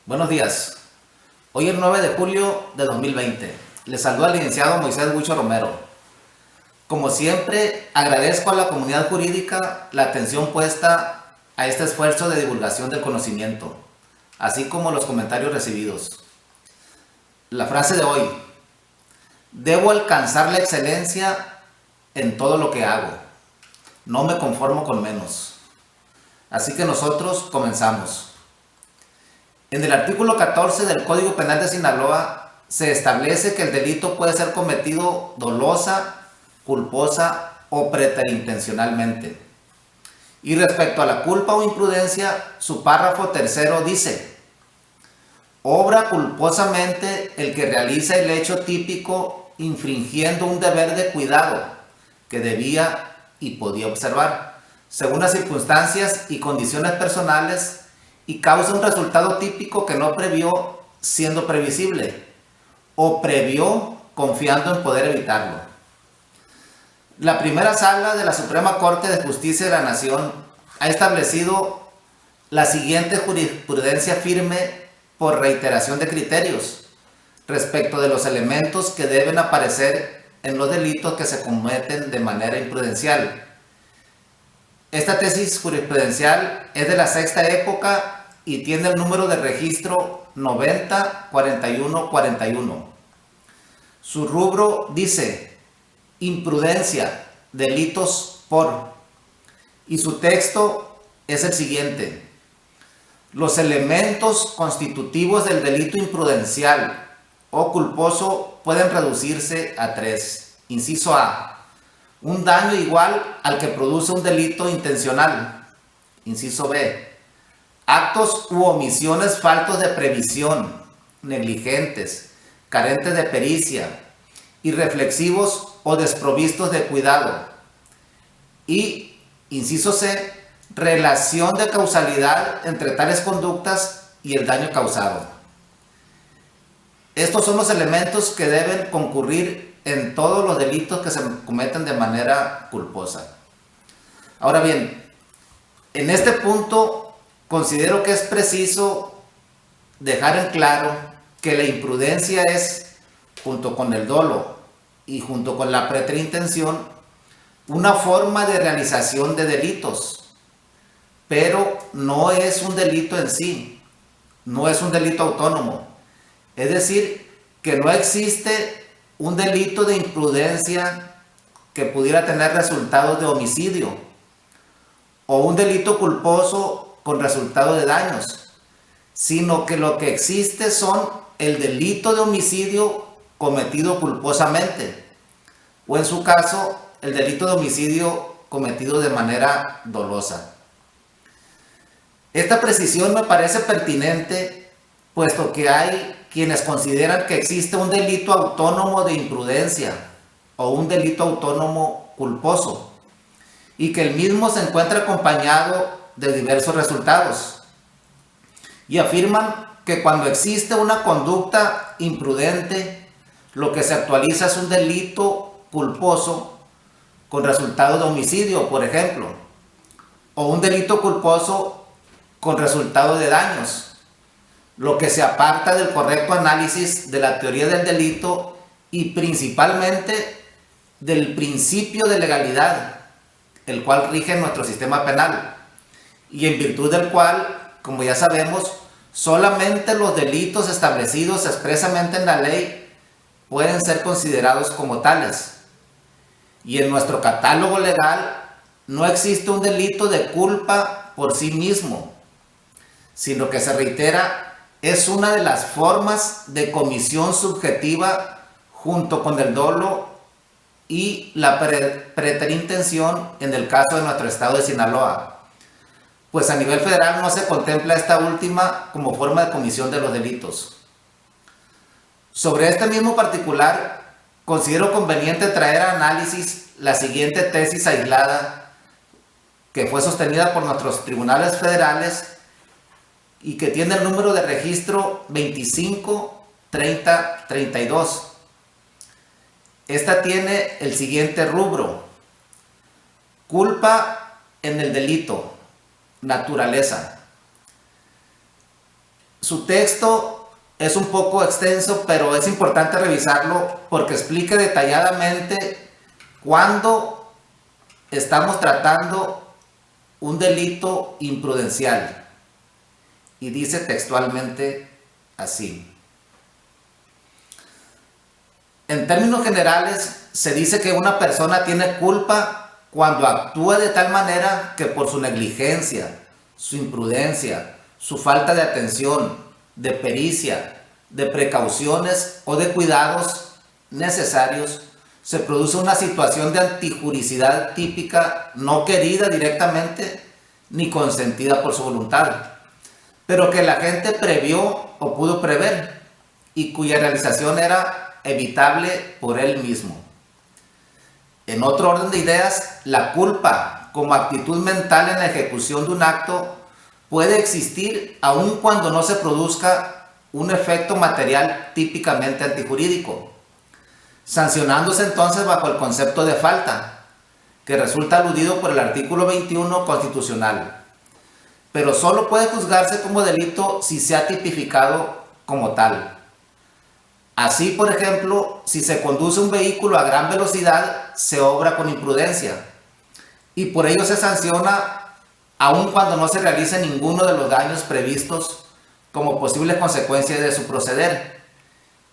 Buenos días. Hoy es 9 de julio de 2020. Les saluda el licenciado Moisés Huicho Romero. Como siempre, agradezco a la comunidad jurídica la atención puesta a este esfuerzo de divulgación del conocimiento, así como los comentarios recibidos. La frase de hoy: debo alcanzar la excelencia en todo lo que hago. No me conformo con menos. Así que nosotros comenzamos. En el artículo 14 del Código Penal de Sinaloa se establece que el delito puede ser cometido dolosa, culposa o preterintencionalmente. Y respecto a la culpa o imprudencia, su párrafo tercero dice: obra culposamente el que realiza el hecho típico infringiendo un deber de cuidado que debía y podía observar, según las circunstancias y condiciones personales, y causa un resultado típico que no previó siendo previsible, o previó confiando en poder evitarlo. La primera sala de la Suprema Corte de Justicia de la Nación ha establecido la siguiente jurisprudencia firme por reiteración de criterios respecto de los elementos que deben aparecer en los delitos que se cometen de manera imprudencial. Esta tesis jurisprudencial es de la sexta época y tiene el número de registro 90-41-41. Su rubro dice: imprudencia, delitos por. Y su texto es el siguiente: los elementos constitutivos del delito imprudencial o culposo pueden reducirse a tres. Inciso A: un daño igual al que produce un delito intencional. Inciso B: actos u omisiones faltos de previsión, negligentes, carentes de pericia, irreflexivos o desprovistos de cuidado. Y, inciso C: relación de causalidad entre tales conductas y el daño causado. Estos son los elementos que deben concurrir en todos los delitos que se cometen de manera culposa. Ahora bien, en este punto considero que es preciso dejar en claro que la imprudencia es, junto con el dolo y junto con la preterintención, una forma de realización de delitos, pero no es un delito en sí, no es un delito autónomo. Es decir, que no existe un delito de imprudencia que pudiera tener resultados de homicidio o un delito culposo con resultado de daños, sino que lo que existe son el delito de homicidio cometido culposamente, o en su caso, el delito de homicidio cometido de manera dolosa. Esta precisión me parece pertinente, puesto que hay quienes consideran que existe un delito autónomo de imprudencia o un delito autónomo culposo, y que el mismo se encuentra acompañado de diversos resultados. Y afirman que cuando existe una conducta imprudente, lo que se actualiza es un delito culposo con resultado de homicidio, por ejemplo, o un delito culposo con resultado de daños, lo que se aparta del correcto análisis de la teoría del delito y principalmente del principio de legalidad, el cual rige nuestro sistema penal, y en virtud del cual, como ya sabemos, solamente los delitos establecidos expresamente en la ley pueden ser considerados como tales. Y en nuestro catálogo legal no existe un delito de culpa por sí mismo, sino que, se reitera, es una de las formas de comisión subjetiva junto con el dolo y la preterintención en el caso de nuestro estado de Sinaloa, pues a nivel federal no se contempla esta última como forma de comisión de los delitos. Sobre este mismo particular, considero conveniente traer a análisis la siguiente tesis aislada que fue sostenida por nuestros tribunales federales y que tiene el número de registro 25-30-32. Esta tiene el siguiente rubro: culpa en el delito, naturaleza. Su texto es un poco extenso, pero es importante revisarlo porque explica detalladamente cuándo estamos tratando un delito imprudencial. Y dice textualmente así. En términos generales, se dice que una persona tiene culpa cuando actúa de tal manera que por su negligencia, su imprudencia, su falta de atención, de pericia, de precauciones o de cuidados necesarios, se produce una situación de antijuricidad típica no querida directamente ni consentida por su voluntad, pero que la gente previó o pudo prever y cuya realización era evitable por él mismo. En otro orden de ideas, la culpa como actitud mental en la ejecución de un acto puede existir aun cuando no se produzca un efecto material típicamente antijurídico, sancionándose entonces bajo el concepto de falta, que resulta aludido por el artículo 21 constitucional, pero solo puede juzgarse como delito si se ha tipificado como tal. Así, por ejemplo, si se conduce un vehículo a gran velocidad, se obra con imprudencia y por ello se sanciona aun cuando no se realice ninguno de los daños previstos como posible consecuencia de su proceder,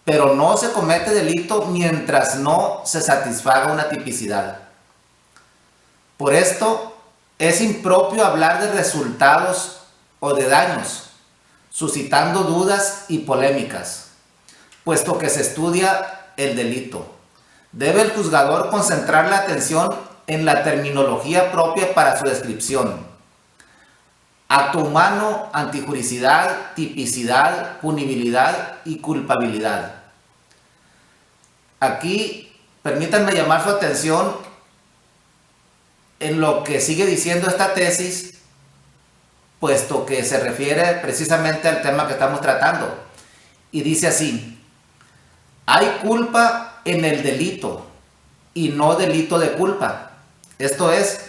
pero no se comete delito mientras no se satisfaga una tipicidad. Por esto, es impropio hablar de resultados o de daños, suscitando dudas y polémicas, puesto que se estudia el delito. Debe el juzgador concentrar la atención en la terminología propia para su descripción. Acto humano, antijuricidad, tipicidad, punibilidad y culpabilidad. Aquí, permítanme llamar su atención en lo que sigue diciendo esta tesis, puesto que se refiere precisamente al tema que estamos tratando. Y dice así: hay culpa en el delito y no delito de culpa. Esto es,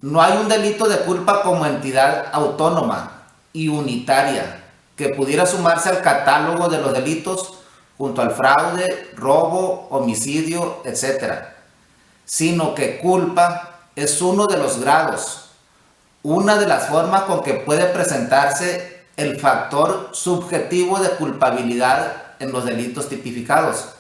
no hay un delito de culpa como entidad autónoma y unitaria que pudiera sumarse al catálogo de los delitos junto al fraude, robo, homicidio, etc., sino que culpa es uno de los grados, una de las formas con que puede presentarse el factor subjetivo de culpabilidad en los delitos tipificados,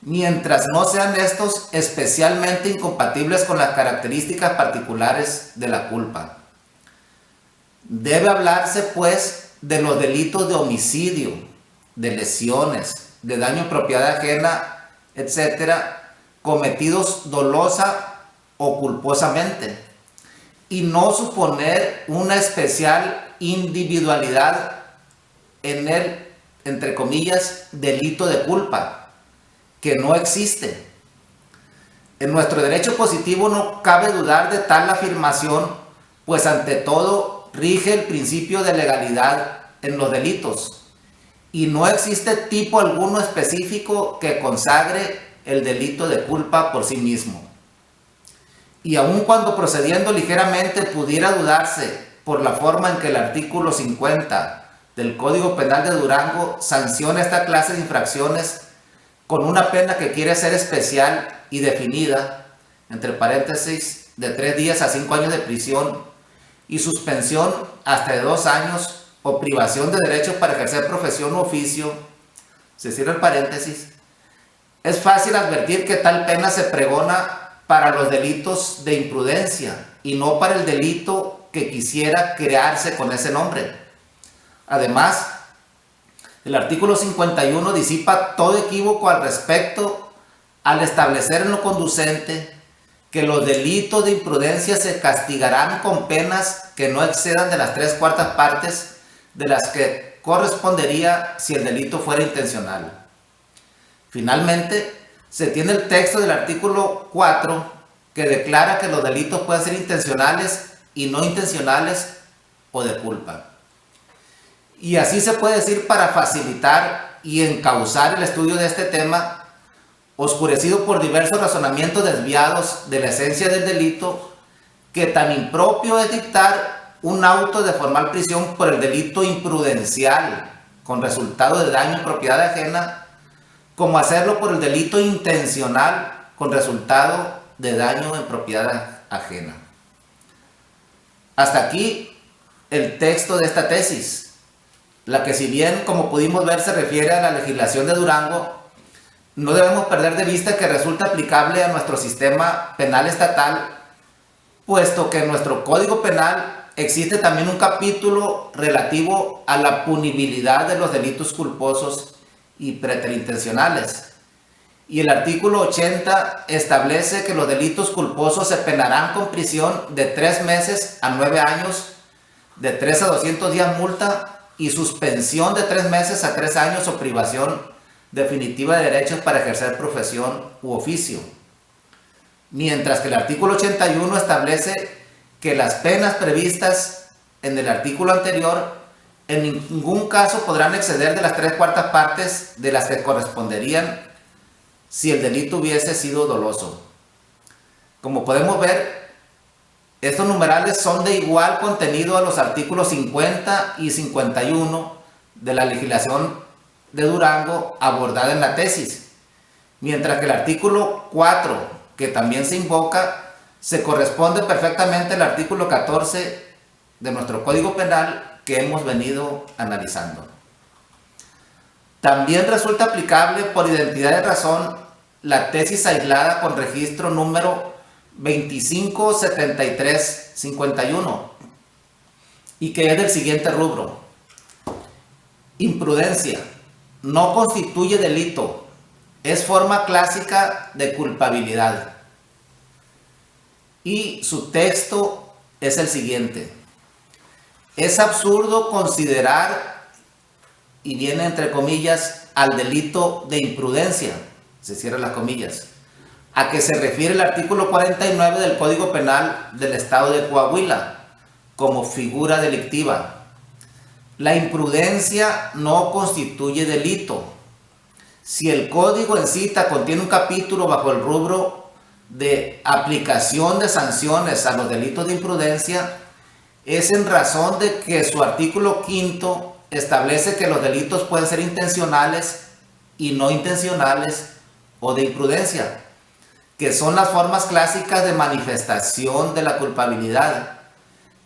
mientras no sean estos especialmente incompatibles con las características particulares de la culpa. Debe hablarse, pues, de los delitos de homicidio, de lesiones, de daño en propiedad ajena, etcétera, cometidos dolosa o culposamente, y no suponer una especial individualidad en el, entre comillas, delito de culpa, que no existe. En nuestro derecho positivo no cabe dudar de tal afirmación, pues ante todo rige el principio de legalidad en los delitos, y no existe tipo alguno específico que consagre el delito de culpa por sí mismo. Y aun cuando procediendo ligeramente pudiera dudarse por la forma en que el artículo 50 del Código Penal de Durango sanciona esta clase de infracciones con una pena que quiere ser especial y definida, entre paréntesis, de 3 días a 5 años de prisión y suspensión hasta de 2 años o privación de derechos para ejercer profesión u oficio, se cierra el paréntesis, es fácil advertir que tal pena se pregona para los delitos de imprudencia y no para el delito que quisiera crearse con ese nombre. Además, el artículo 51 disipa todo equívoco al respecto al establecer en lo conducente que los delitos de imprudencia se castigarán con penas que no excedan de las 3/4 partes de las que correspondería si el delito fuera intencional. Finalmente, se tiene el texto del artículo 4 que declara que los delitos pueden ser intencionales y no intencionales o de culpa. Y así se puede decir para facilitar y encauzar el estudio de este tema, oscurecido por diversos razonamientos desviados de la esencia del delito, que tan impropio es dictar un auto de formal prisión por el delito imprudencial con resultado de daño en propiedad ajena, como hacerlo por el delito intencional con resultado de daño en propiedad ajena. Hasta aquí el texto de esta tesis, la que, si bien, como pudimos ver, se refiere a la legislación de Durango, no debemos perder de vista que resulta aplicable a nuestro sistema penal estatal, puesto que en nuestro Código Penal existe también un capítulo relativo a la punibilidad de los delitos culposos y preterintencionales. Y el artículo 80 establece que los delitos culposos se penarán con prisión de 3 meses a 9 años, de 3 a 200 días multa y suspensión de 3 meses a 3 años o privación definitiva de derechos para ejercer profesión u oficio. Mientras que el artículo 81 establece que las penas previstas en el artículo anterior en ningún caso podrán exceder de las 3/4 partes de las que corresponderían si el delito hubiese sido doloso. Como podemos ver, estos numerales son de igual contenido a los artículos 50 y 51 de la legislación de Durango abordada en la tesis, mientras que el artículo 4, que también se invoca, se corresponde perfectamente al artículo 14 de nuestro Código Penal que hemos venido analizando. También resulta aplicable por identidad de razón la tesis aislada con registro número 257351 y que es del siguiente rubro: imprudencia no constituye delito, es forma clásica de culpabilidad. Y su texto es el siguiente: es absurdo considerar, y viene entre comillas, al delito de imprudencia, se cierran las comillas, a que se refiere el artículo 49 del Código Penal del Estado de Coahuila, como figura delictiva. La imprudencia no constituye delito. Si el código en cita contiene un capítulo bajo el rubro de aplicación de sanciones a los delitos de imprudencia, es en razón de que su artículo 5 establece que los delitos pueden ser intencionales y no intencionales o de imprudencia, que son las formas clásicas de manifestación de la culpabilidad.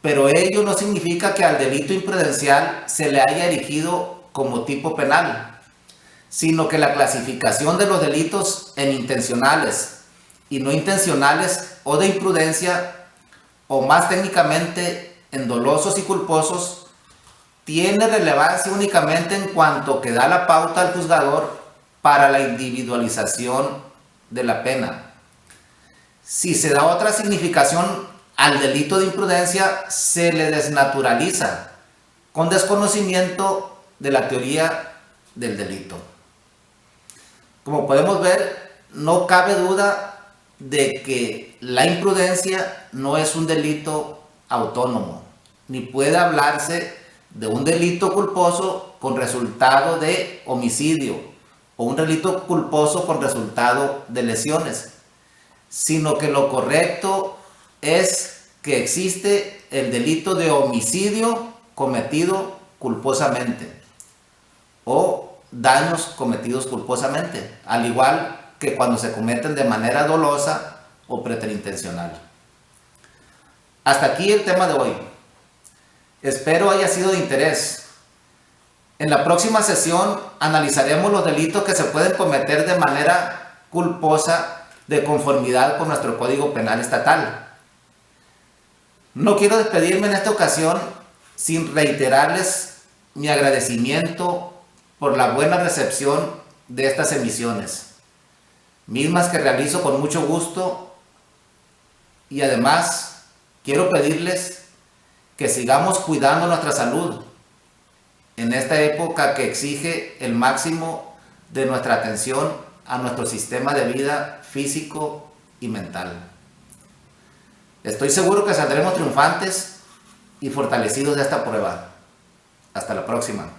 Pero ello no significa que al delito imprudencial se le haya erigido como tipo penal, sino que la clasificación de los delitos en intencionales y no intencionales o de imprudencia, o más técnicamente en dolosos y culposos, tiene relevancia únicamente en cuanto que da la pauta al juzgador para la individualización de la pena. Si se da otra significación al delito de imprudencia, se le desnaturaliza con desconocimiento de la teoría del delito. Como podemos ver, no cabe duda de que la imprudencia no es un delito autónomo, ni puede hablarse de un delito culposo con resultado de homicidio o un delito culposo con resultado de lesiones, sino que lo correcto es que existe el delito de homicidio cometido culposamente o daños cometidos culposamente, al igual que cuando se cometen de manera dolosa o preterintencional. Hasta aquí el tema de hoy. Espero haya sido de interés. En la próxima sesión analizaremos los delitos que se pueden cometer de manera culposa de conformidad con nuestro Código Penal estatal. No quiero despedirme en esta ocasión sin reiterarles mi agradecimiento por la buena recepción de estas emisiones, mismas que realizo con mucho gusto, y además quiero pedirles que sigamos cuidando nuestra salud en esta época que exige el máximo de nuestra atención a nuestro sistema de vida físico y mental. Estoy seguro que saldremos triunfantes y fortalecidos de esta prueba. Hasta la próxima.